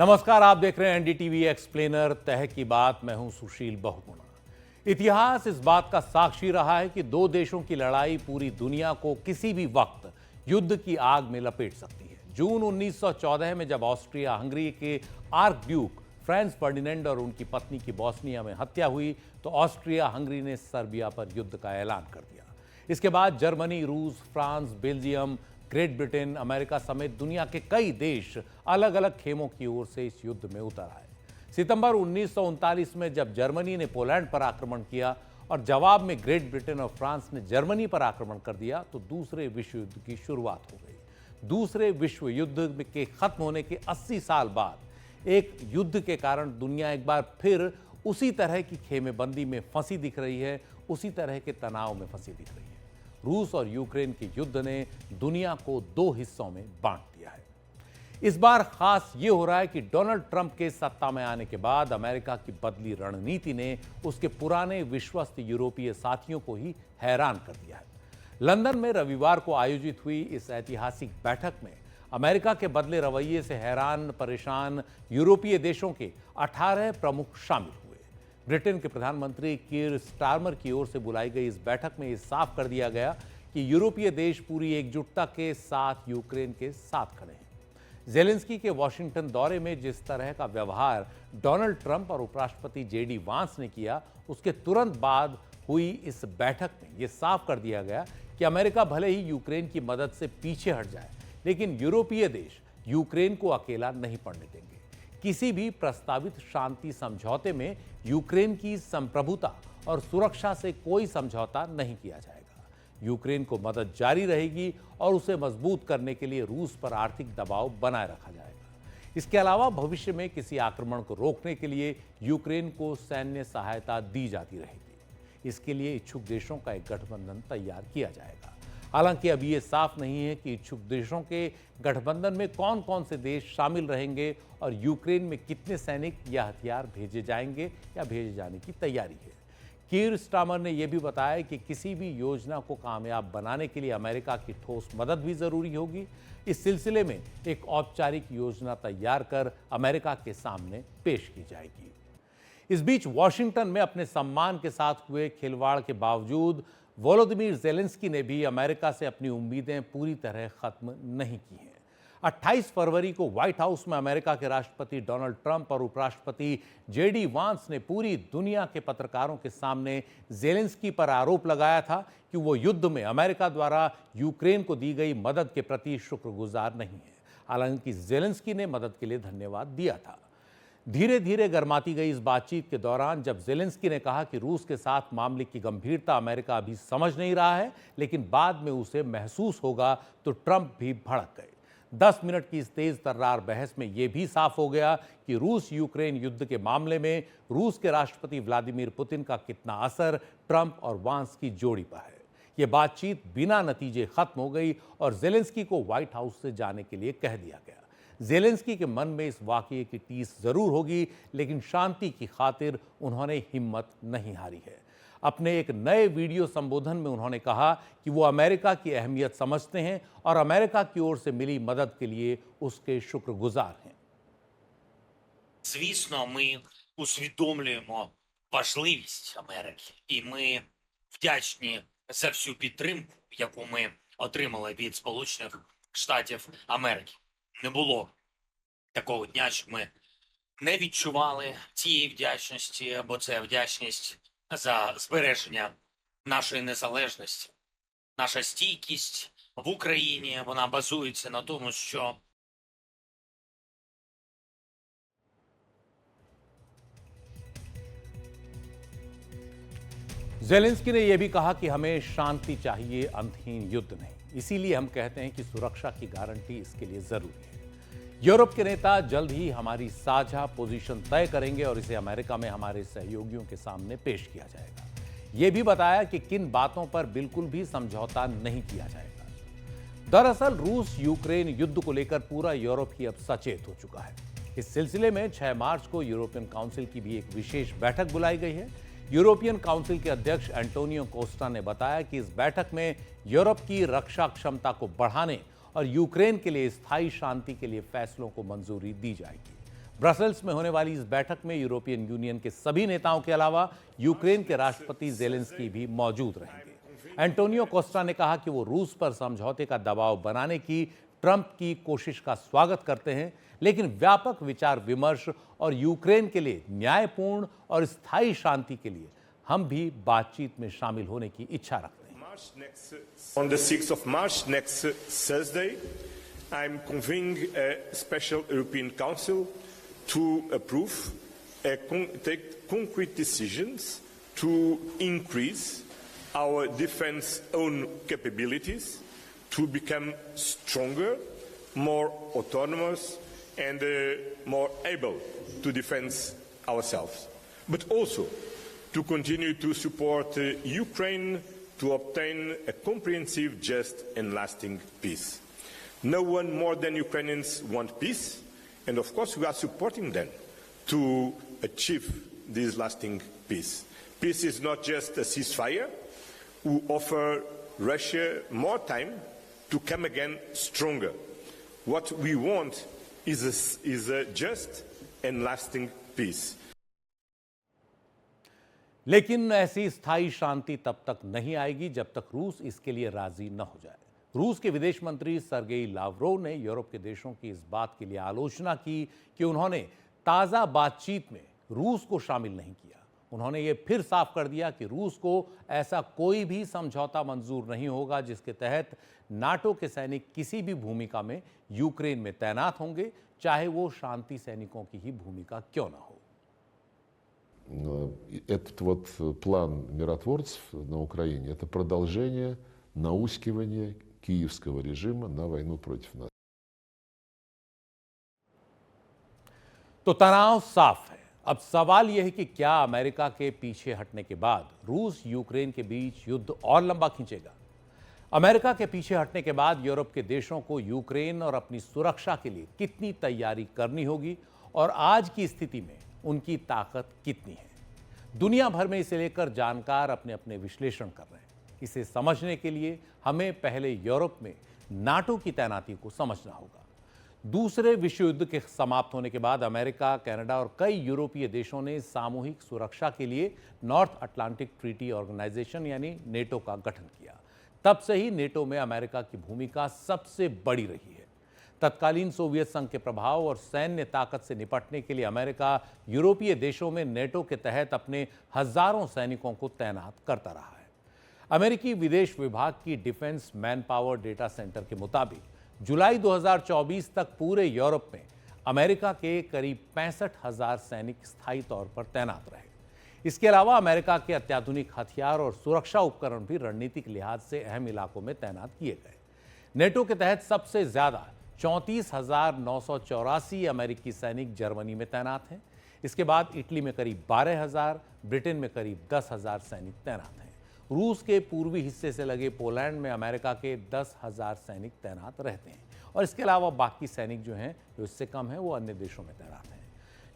नमस्कार, आप देख रहे हैं एनडीटीवी एक्सप्लेनर तह की बात। मैं हूं सुशील बहुगुणा। इतिहास इस बात का साक्षी रहा है कि दो देशों की लड़ाई पूरी दुनिया को किसी भी वक्त युद्ध की आग में लपेट सकती है। जून 1914 में जब ऑस्ट्रिया हंगरी के आर्क ड्यूक फ्रांस फर्डिनेंड और उनकी पत्नी की बोस्निया में हत्या हुई तो ऑस्ट्रिया हंगरी ने सर्बिया पर युद्ध का ऐलान कर दिया। इसके बाद जर्मनी, रूस, France, Belgium, great Britain, America समेत दुनिया के कई देश अलग अलग खेमों की ओर से इस युद्ध में उतर आए। सितंबर 1939 में जब जर्मनी ने पोलैंड पर आक्रमण किया और जवाब में ग्रेट ब्रिटेन और फ्रांस ने जर्मनी पर आक्रमण कर दिया तो दूसरे विश्व युद्ध की शुरुआत हो गई। दूसरे विश्व युद्ध के खत्म होने के 80 साल बाद एक युद्ध के कारण दुनिया एक बार फिर उसी तरह की खेमेबंदी में फंसी दिख रही है, उसी तरह के तनाव में फंसी दिख रही है। रूस और यूक्रेन के युद्ध ने दुनिया को दो हिस्सों में बांट दिया है। इस बार खास ये हो रहा है कि डोनाल्ड ट्रंप के सत्ता में आने के बाद अमेरिका की बदली रणनीति ने उसके पुराने विश्वस्त यूरोपीय साथियों को ही हैरान कर दिया है। लंदन में रविवार को आयोजित हुई इस ऐतिहासिक बैठक में अमेरिका के बदले रवैये से हैरान परेशान यूरोपीय देशों के 18 प्रमुख शामिल हुए। ब्रिटेन के प्रधानमंत्री कीर स्टारमर की ओर से बुलाई गई इस बैठक में यह साफ कर दिया गया कि यूरोपीय देश पूरी एकजुटता के साथ यूक्रेन के साथ खड़े हैं। जेलेंस्की के वॉशिंगटन दौरे में जिस तरह का व्यवहार डोनाल्ड ट्रंप और उपराष्ट्रपति जेडी वांस ने किया, उसके तुरंत बाद हुई इस बैठक में यह साफ कर दिया गया कि अमेरिका भले ही यूक्रेन की मदद से पीछे हट जाए, लेकिन यूरोपीय देश यूक्रेन को अकेला नहीं पड़ने देंगे। किसी भी प्रस्तावित शांति समझौते में यूक्रेन की संप्रभुता और सुरक्षा से कोई समझौता नहीं किया जाएगा। यूक्रेन को मदद जारी रहेगी और उसे मजबूत करने के लिए रूस पर आर्थिक दबाव बनाए रखा जाएगा। इसके अलावा भविष्य में किसी आक्रमण को रोकने के लिए यूक्रेन को सैन्य सहायता दी जाती रहेगी। इसके लिए इच्छुक देशों का एक गठबंधन तैयार किया जाएगा। हालांकि अभी ये साफ नहीं है कि इच्छुक देशों के गठबंधन में कौन कौन से देश शामिल रहेंगे और यूक्रेन में कितने सैनिक या हथियार भेजे जाएंगे या भेजे जाने की तैयारी है। कीर स्टारमर ने यह भी बताया कि किसी भी योजना को कामयाब बनाने के लिए अमेरिका की ठोस मदद भी जरूरी होगी। इस सिलसिले में एक औपचारिक योजना तैयार कर अमेरिका के सामने पेश की जाएगी। इस बीच वॉशिंगटन में अपने सम्मान के साथ हुए खिलवाड़ के बावजूद वोलोदिमीर जेलेंस्की ने भी अमेरिका से अपनी उम्मीदें पूरी तरह खत्म नहीं की हैं। 28 फरवरी को व्हाइट हाउस में अमेरिका के राष्ट्रपति डोनाल्ड ट्रंप और उपराष्ट्रपति जेडी वांस ने पूरी दुनिया के पत्रकारों के सामने जेलेंस्की पर आरोप लगाया था कि वो युद्ध में अमेरिका द्वारा यूक्रेन को दी गई मदद के प्रति शुक्रगुजार नहीं है। हालांकि जेलेंस्की ने मदद के लिए धन्यवाद दिया था। धीरे धीरे गर्माती गई इस बातचीत के दौरान जब जेलेंस्की ने कहा कि रूस के साथ मामले की गंभीरता अमेरिका अभी समझ नहीं रहा है, लेकिन बाद में उसे महसूस होगा, तो ट्रंप भी भड़क गए। 10 मिनट की इस तेज तर्रार बहस में यह भी साफ हो गया कि रूस यूक्रेन युद्ध के मामले में रूस के राष्ट्रपति व्लादिमीर पुतिन का कितना असर ट्रंप और वांस की जोड़ी पर है। यह बातचीत बिना नतीजे खत्म हो गई और जेलेंस्की को व्हाइट हाउस से जाने के लिए कह दिया गया। जेलेंस्की के मन में इस वाकये की टीस जरूर होगी, लेकिन शांति की खातिर उन्होंने हिम्मत नहीं हारी है। अपने एक नए वीडियो संबोधन में उन्होंने कहा कि वो अमेरिका की अहमियत समझते हैं और अमेरिका की ओर से मिली मदद के लिए उसके शुक्रगुजार हैं। Звісно, ми усвідомлюємо важливість Америки, і ми вдячні за всю підтримку, яку ми отримали від Сполучених Штатів Америки. Не було такого дня, щоб ми не відчували цієї вдячності, бо це вдячність за збереження нашої незалежності. Наша стійкість в Україні, вона базується на тому, що जेलेंस्की ने यह भी कहा कि हमें शांति चाहिए, अंतहीन युद्ध नहीं। इसीलिए हम कहते हैं कि सुरक्षा की गारंटी इसके लिए जरूरी है। यूरोप के नेता जल्द ही हमारी साझा पोजीशन तय करेंगे और इसे अमेरिका में हमारे सहयोगियों के सामने पेश किया जाएगा। यह भी बताया कि किन बातों पर बिल्कुल भी समझौता नहीं किया जाएगा। दरअसल रूस यूक्रेन युद्ध को लेकर पूरा यूरोप ही अब सचेत हो चुका है। इस सिलसिले में 6 मार्च को यूरोपियन काउंसिल की भी एक विशेष बैठक बुलाई गई है। यूरोपियन काउंसिल के अध्यक्ष एंटोनियो कोस्टा ने बताया कि इस बैठक में यूरोप की रक्षा क्षमता को बढ़ाने और यूक्रेन के लिए स्थायी शांति के लिए फैसलों को मंजूरी दी जाएगी। ब्रसेल्स में होने वाली इस बैठक में यूरोपियन यूनियन के सभी नेताओं के अलावा यूक्रेन के राष्ट्रपति जेलेंस्की भी मौजूद रहेंगे। एंटोनियो कोस्टा ने कहा कि वो रूस पर समझौते का दबाव बनाने की ट्रंप की कोशिश का स्वागत करते हैं, लेकिन व्यापक विचार विमर्श और यूक्रेन के लिए न्यायपूर्ण और स्थायी शांति के लिए हम भी बातचीत में शामिल होने की इच्छा रखते हैं। On the 6th of March, next Thursday, I'm convening a special European Council to approve, take concrete decisions to increase our defense own capabilities to become stronger, more autonomous, and more able to defend ourselves, but also to continue to support Ukraine to obtain a comprehensive, just, and lasting peace. No one more than Ukrainians want peace, and of course we are supporting them to achieve this lasting peace. Peace is not just a ceasefire. We offer Russia more time to come again stronger. What we want is a just and lasting peace. लेकिन ऐसी स्थायी शांति तब तक नहीं आएगी जब तक रूस इसके लिए राजी न हो जाए। रूस के विदेश मंत्री सर्गेई लावरोव ने यूरोप के देशों की इस बात के लिए आलोचना की कि उन्होंने ताज़ा बातचीत में रूस को शामिल नहीं किया। उन्होंने ये फिर साफ कर दिया कि रूस को ऐसा कोई भी समझौता मंजूर नहीं होगा जिसके तहत नाटो के सैनिक किसी भी भूमिका में यूक्रेन में तैनात होंगे, चाहे वो शांति सैनिकों की ही भूमिका क्यों ना हो। Этот вот план миротворцев на Украине – это продолжение наускивания киевского режима на войну против нас. तो तनाव साफ है। अब सवाल यह है कि क्या अमेरिका के पीछे हटने के बाद रूस यूक्रेन के बीच युद्ध और लंबा खींचेगा। अमेरिका के पीछे हटने के बाद यूरोप के देशों को यूक्रेन और अपनी सुरक्षा के लिए कितनी तैयारी करनी होगी और आज की स्थिति में उनकी ताकत कितनी है। दुनिया भर में इसे लेकर जानकार अपने अपने विश्लेषण कर रहे हैं। इसे समझने के लिए हमें पहले यूरोप में नाटो की तैनाती को समझना होगा। दूसरे विश्व युद्ध के समाप्त होने के बाद अमेरिका, कनाडा और कई यूरोपीय देशों ने सामूहिक सुरक्षा के लिए नॉर्थ अटलांटिक ट्रीटी ऑर्गेनाइजेशन यानी नेटो का गठन किया। तब से ही नेटो में अमेरिका की भूमिका सबसे बड़ी रही है। तत्कालीन सोवियत संघ के प्रभाव और सैन्य ताकत से निपटने के लिए अमेरिका यूरोपीय देशों में नेटो के तहत अपने हजारों सैनिकों को तैनात करता रहा है। अमेरिकी विदेश विभाग की defence man power data centre के मुताबिक जुलाई 2024 तक पूरे यूरोप में अमेरिका के करीब 65,000 सैनिक स्थायी तौर पर तैनात रहे। इसके अलावा अमेरिका के अत्याधुनिक हथियार और सुरक्षा उपकरण भी रणनीतिक लिहाज से अहम इलाकों में तैनात किए गए। नेटो के तहत सबसे ज्यादा 34,984 अमेरिकी सैनिक जर्मनी में तैनात हैं। इसके बाद इटली में करीब 12,000, ब्रिटेन में करीब 10,000 सैनिक तैनात हैं। रूस के पूर्वी हिस्से से लगे पोलैंड में अमेरिका के 10,000 सैनिक तैनात रहते हैं और इसके अलावा बाकी सैनिक जो हैं जो इससे कम हैं वो अन्य देशों में तैनात हैं।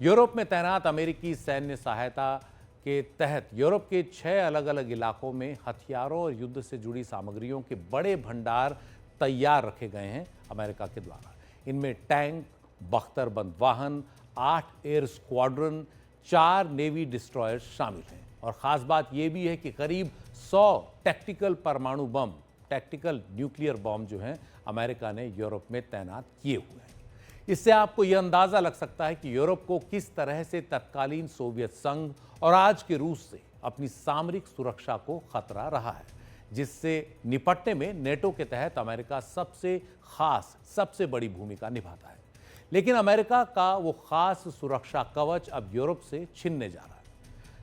यूरोप में तैनात अमेरिकी सैन्य सहायता के तहत यूरोप के 6 अलग अलग इलाकों में हथियारों और युद्ध से जुड़ी सामग्रियों के बड़े भंडार तैयार रखे गए हैं अमेरिका के द्वारा। इनमें टैंक, बख्तरबंद वाहन, 8 एयर स्क्वाड्रन, 4 नेवी डिस्ट्रॉयर्स शामिल हैं। और ख़ास बात यह भी है कि करीब 100 टैक्टिकल परमाणु बम, टैक्टिकल न्यूक्लियर बम जो हैं अमेरिका ने यूरोप में तैनात किए हुए हैं। इससे आपको यह अंदाज़ा लग सकता है कि यूरोप को किस तरह से तत्कालीन सोवियत संघ और आज के रूस से अपनी सामरिक सुरक्षा को खतरा रहा है, जिससे निपटने में नेटो के तहत अमेरिका सबसे खास, सबसे बड़ी भूमिका निभाता है। लेकिन अमेरिका का वो खास सुरक्षा कवच अब यूरोप से छिनने जा रहा है।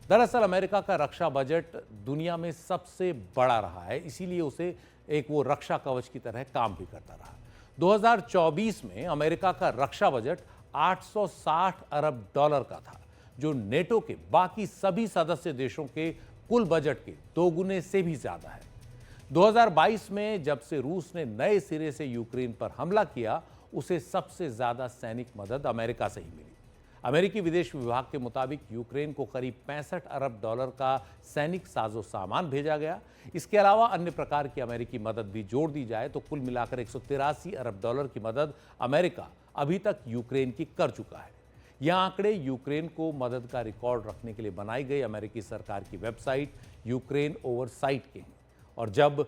दरअसल अमेरिका का रक्षा बजट दुनिया में सबसे बड़ा रहा है, इसीलिए उसे एक वो रक्षा कवच की तरह काम भी करता रहा। 2024 में अमेरिका का रक्षा बजट 860 अरब डॉलर का था, जो नेटो के बाकी सभी सदस्य देशों के कुल बजट के 2 गुने से भी ज्यादा है। 2022 में जब से रूस ने नए सिरे से यूक्रेन पर हमला किया, उसे सबसे ज्यादा सैनिक मदद अमेरिका से ही मिली। अमेरिकी विदेश विभाग के मुताबिक यूक्रेन को करीब 65 अरब डॉलर का सैनिक साजो सामान भेजा गया। इसके अलावा अन्य प्रकार की अमेरिकी मदद भी जोड़ दी जाए तो कुल मिलाकर 183 अरब डॉलर की मदद अमेरिका अभी तक यूक्रेन की कर चुका है। यह आंकड़े यूक्रेन को मदद का रिकॉर्ड रखने के लिए बनाई गई अमेरिकी सरकार की वेबसाइट यूक्रेन ओवरसाइट के हैं। और जब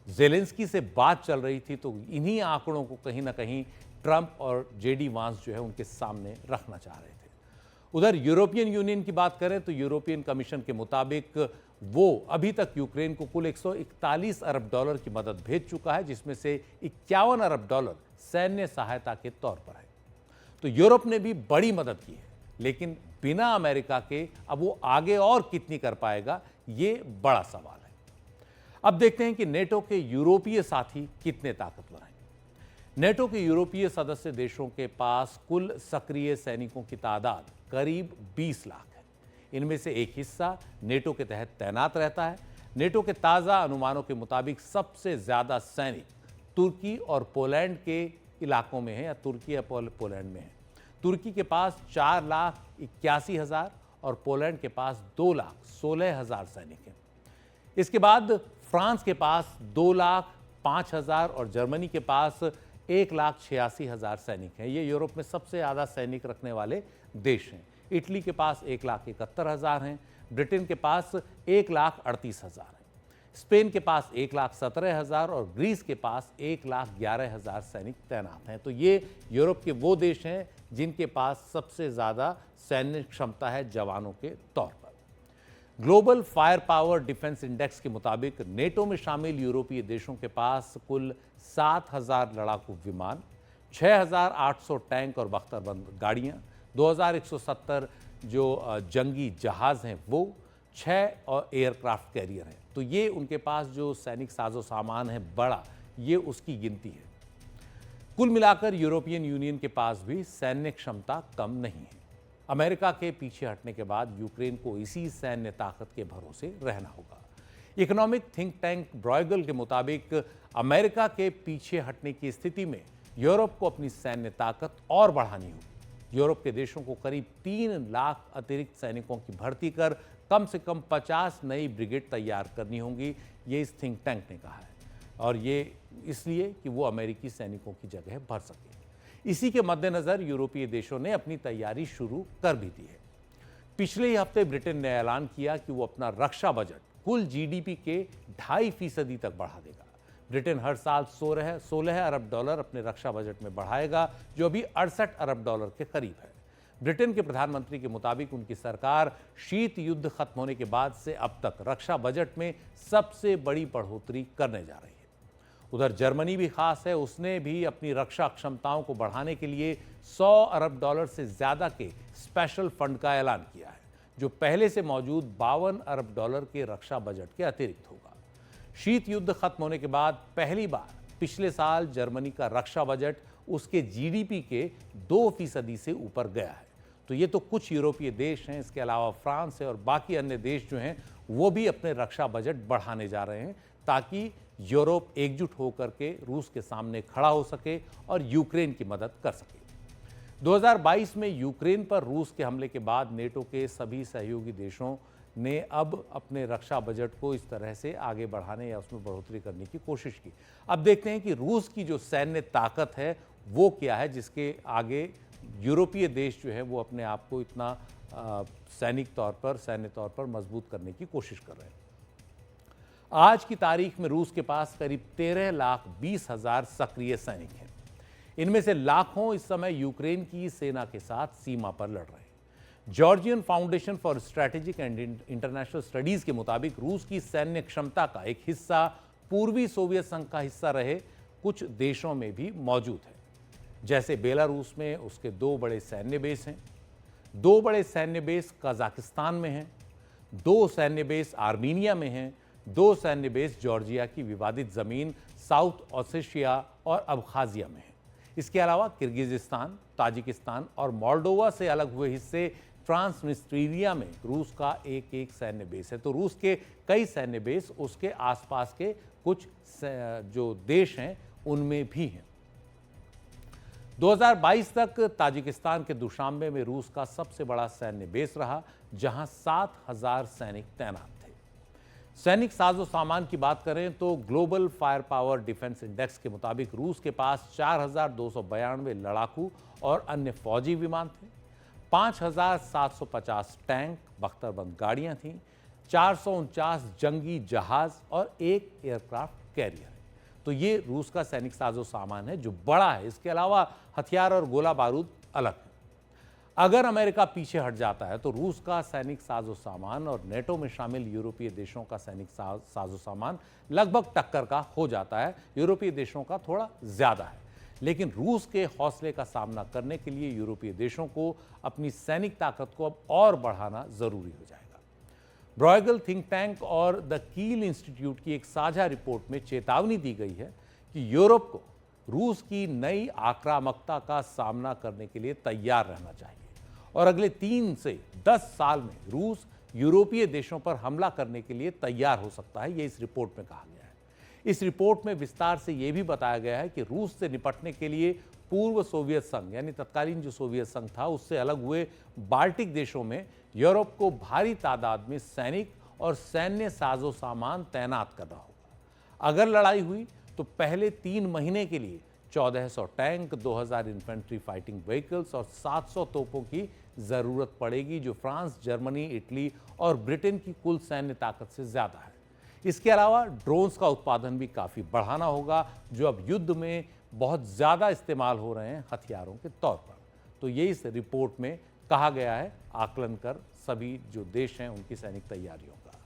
जेलेंस्की से बात चल रही थी तो इन्हीं आंकड़ों को कहीं ना कहीं ट्रंप और जेडी वांस जो है उनके सामने रखना चाह रहे थे। उधर यूरोपियन यूनियन की बात करें तो यूरोपियन कमीशन के मुताबिक वो अभी तक यूक्रेन को कुल 141 अरब डॉलर की मदद भेज चुका है, जिसमें से 51 अरब डॉलर सैन्य सहायता के तौर पर है। तो यूरोप ने भी बड़ी मदद की है, लेकिन बिना अमेरिका के अब वो आगे और कितनी कर पाएगा, ये बड़ा सवाल है। अब देखते हैं कि नेटो के यूरोपीय साथी कितने ताकतवर हैं। नेटो के यूरोपीय सदस्य देशों के पास कुल सक्रिय सैनिकों की तादाद करीब 20 लाख है। इनमें से एक हिस्सा नेटो के तहत तैनात रहता है। नेटो के ताज़ा अनुमानों के मुताबिक सबसे ज़्यादा सैनिक तुर्की और पोलैंड के इलाकों में है, या तुर्की या पोलैंड में है। तुर्की के पास 4,81,000 और पोलैंड के पास 2,16,000 सैनिक हैं। इसके बाद फ्रांस के पास 2,05,000 और जर्मनी के पास 1,86,000 सैनिक हैं। ये यूरोप में सबसे ज़्यादा सैनिक रखने वाले देश हैं। इटली के पास 1,71,000 हैं। ब्रिटेन के पास 1,38,000 हैं। स्पेन के पास 1,17,000 और ग्रीस के पास 1,11,000 सैनिक तैनात हैं। तो ये यूरोप के वो देश हैं जिनके पास सबसे ज़्यादा सैन्य क्षमता है जवानों के तौर पर। Global fire power defence index के मुताबिक नेटो में शामिल यूरोपीय देशों के पास कुल 7,000 लड़ाकू विमान, 6,800 टैंक और बख्तरबंद गाड़ियाँ, 2,170 जो जंगी जहाज हैं वो, 6 और एयरक्राफ्ट कैरियर हैं। तो ये उनके पास जो सैनिक साजो सामान है बड़ा, ये उसकी गिनती है। कुल मिलाकर यूरोपियन यूनियन के पास भी सैन्य क्षमता कम नहीं है। अमेरिका के पीछे हटने के बाद यूक्रेन को इसी सैन्य ताकत के भरोसे रहना होगा। इकोनॉमिक थिंक टैंक ब्रॉयगल के मुताबिक अमेरिका के पीछे हटने की स्थिति में यूरोप को अपनी सैन्य ताकत और बढ़ानी होगी। यूरोप के देशों को करीब 3 लाख अतिरिक्त सैनिकों की भर्ती कर कम से कम 50 नई ब्रिगेड तैयार करनी होंगी, ये इस थिंक टैंक ने कहा है। और ये इसलिए कि वो अमेरिकी सैनिकों की जगह भर सके। इसी के मद्देनज़र यूरोपीय देशों ने अपनी तैयारी शुरू कर भी दी है। पिछले ही हफ्ते ब्रिटेन ने ऐलान किया कि वो अपना रक्षा बजट कुल जीडीपी के 2.5% तक बढ़ा देगा। ब्रिटेन हर साल 16 अरब डॉलर अपने रक्षा बजट में बढ़ाएगा, जो अभी 68 अरब डॉलर के करीब है। ब्रिटेन के प्रधानमंत्री के मुताबिक उनकी सरकार शीत युद्ध खत्म होने के बाद से अब तक रक्षा बजट में सबसे बड़ी बढ़ोतरी करने जा रही है। उधर जर्मनी भी खास है, उसने भी अपनी रक्षा क्षमताओं को बढ़ाने के लिए 100 अरब डॉलर से ज़्यादा के स्पेशल फंड का ऐलान किया है, जो पहले से मौजूद 52 अरब डॉलर के रक्षा बजट के अतिरिक्त होगा। शीत युद्ध खत्म होने के बाद पहली बार पिछले साल जर्मनी का रक्षा बजट उसके जीडीपी के 2% से ऊपर गया है। तो ये तो कुछ यूरोपीय देश हैं, इसके अलावा फ्रांस है और बाकी अन्य देश जो हैं वो भी अपने रक्षा बजट बढ़ाने जा रहे हैं, ताकि यूरोप एकजुट होकर के रूस के सामने खड़ा हो सके और यूक्रेन की मदद कर सके। 2022 में यूक्रेन पर रूस के हमले के बाद नेटो के सभी सहयोगी देशों ने अब अपने रक्षा बजट को इस तरह से आगे बढ़ाने या उसमें बढ़ोतरी करने की कोशिश की। अब देखते हैं कि रूस की जो सैन्य ताकत है वो क्या है, जिसके आगे यूरोपीय देश जो है वो अपने आप को इतना सैन्य तौर पर मजबूत करने की कोशिश कर रहे हैं। आज की तारीख में रूस के पास करीब 13,20,000 सक्रिय सैनिक हैं। इनमें से लाखों इस समय यूक्रेन की सेना के साथ सीमा पर लड़ रहे हैं। Georgian foundation for strategic and international studies के मुताबिक रूस की सैन्य क्षमता का एक हिस्सा पूर्वी सोवियत संघ का हिस्सा रहे कुछ देशों में भी मौजूद है। जैसे बेलारूस में उसके 2 बड़े सैन्य बेस हैं, 2 बड़े सैन्य बेस कजाकिस्तान में हैं, 2 सैन्य बेस आर्मीनिया में हैं, 2 सैन्य बेस जॉर्जिया की विवादित जमीन साउथ ओसेशिया और अबखाजिया में है। इसके अलावा किर्गिजिस्तान, ताजिकिस्तान और मोल्डोवा से अलग हुए हिस्से ट्रांसनिस्ट्रिया में रूस का एक सैन्य बेस है। तो रूस के कई सैन्य बेस उसके आसपास के कुछ जो देश हैं उनमें भी हैं। 2022 तक ताजिकिस्तान के दुशांबे में रूस का सबसे बड़ा सैन्य बेस रहा, जहां 7,000 सैनिक तैनात थे। सैनिक साजो सामान की बात करें तो global fire power defence index के मुताबिक रूस के पास 4,292 लड़ाकू और अन्य फौजी विमान थे, 5,750 टैंक, बख्तरबंद गाड़ियां थीं, 449 जंगी जहाज और एक एयरक्राफ्ट कैरियर। तो ये रूस का सैनिक साजो सामान है जो बड़ा है। इसके अलावा हथियार और गोला बारूद अलग है। अगर अमेरिका पीछे हट जाता है तो रूस का सैनिक साजो सामान और नेटो में शामिल यूरोपीय देशों का सैनिक साजो सामान लगभग टक्कर का हो जाता है। यूरोपीय देशों का थोड़ा ज्यादा है, लेकिन रूस के हौसले का सामना करने के लिए यूरोपीय देशों को अपनी सैनिक ताकत को अब और बढ़ाना जरूरी हो जाएगा। ब्रॉयगल थिंक टैंक और द कील इंस्टीट्यूट की एक साझा रिपोर्ट में चेतावनी दी गई है कि यूरोप को रूस की नई आक्रामकता का सामना करने के लिए तैयार रहना चाहिए और अगले 3 से 10 साल में रूस यूरोपीय देशों पर हमला करने के लिए तैयार हो सकता है, ये इस रिपोर्ट में कहा गया है। इस रिपोर्ट में विस्तार से यह भी बताया गया है कि रूस से निपटने के लिए पूर्व सोवियत संघ यानी तत्कालीन जो सोवियत संघ था उससे अलग हुए बाल्टिक देशों में यूरोप को भारी तादाद में सैनिक और सैन्य साजो सामान तैनात करना होगा। अगर लड़ाई हुई तो पहले 3 महीने के लिए 1400 टैंक, 2000 इन्फेंट्री फाइटिंग व्हीकल्स और 700 तोपों की जरूरत पड़ेगी, जो फ्रांस, जर्मनी, इटली और ब्रिटेन की कुल सैन्य ताकत से ज्यादा है। इसके अलावा ड्रोन्स का उत्पादन भी काफी बढ़ाना होगा, जो अब युद्ध में बहुत ज्यादा इस्तेमाल हो रहे हैं हथियारों के तौर पर। तो ये इस रिपोर्ट में कहा गया है, आकलन कर सभी जो देश हैं उनकी सैनिक तैयारियों का।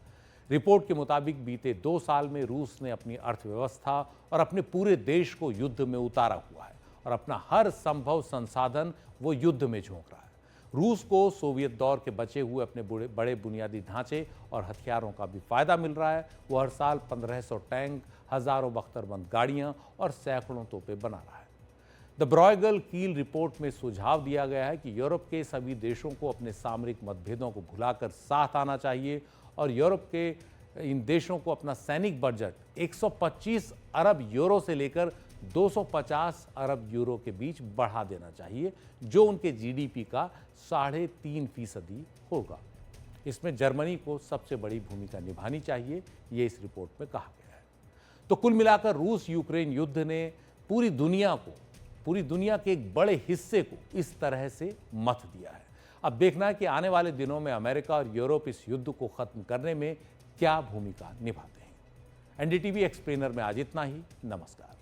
रिपोर्ट के मुताबिक बीते 2 साल में रूस ने अपनी अर्थव्यवस्था और अपने पूरे देश को युद्ध में उतारा हुआ है और अपना हर संभव संसाधन वो युद्ध में झोंक रहा है। रूस को सोवियत दौर के बचे हुए अपने बड़े बुनियादी ढांचे और हथियारों का भी फायदा मिल रहा है। वो हर साल 1500 टैंक, हजारों बख्तरबंद गाड़ियां और सैकड़ों तोपें बना रहा है। द ब्रॉयगल कील रिपोर्ट में सुझाव दिया गया है कि यूरोप के सभी देशों को अपने सामरिक मतभेदों को भुलाकर साथ आना चाहिए और यूरोप के इन देशों को अपना सैनिक बजट 125 अरब यूरो से लेकर 250 अरब यूरो के बीच बढ़ा देना चाहिए, जो उनके जीडीपी का 3.5% होगा। इसमें जर्मनी को सबसे बड़ी भूमिका निभानी चाहिए, ये इस रिपोर्ट में कहा गया है। तो कुल मिलाकर रूस यूक्रेन युद्ध ने पूरी दुनिया के एक बड़े हिस्से को इस तरह से मथ दिया है। अब देखना है कि आने वाले दिनों में अमेरिका और यूरोप इस युद्ध को खत्म करने में क्या भूमिका निभाते हैं। एनडीटीवी एक्सप्लेनर में आज इतना ही। नमस्कार।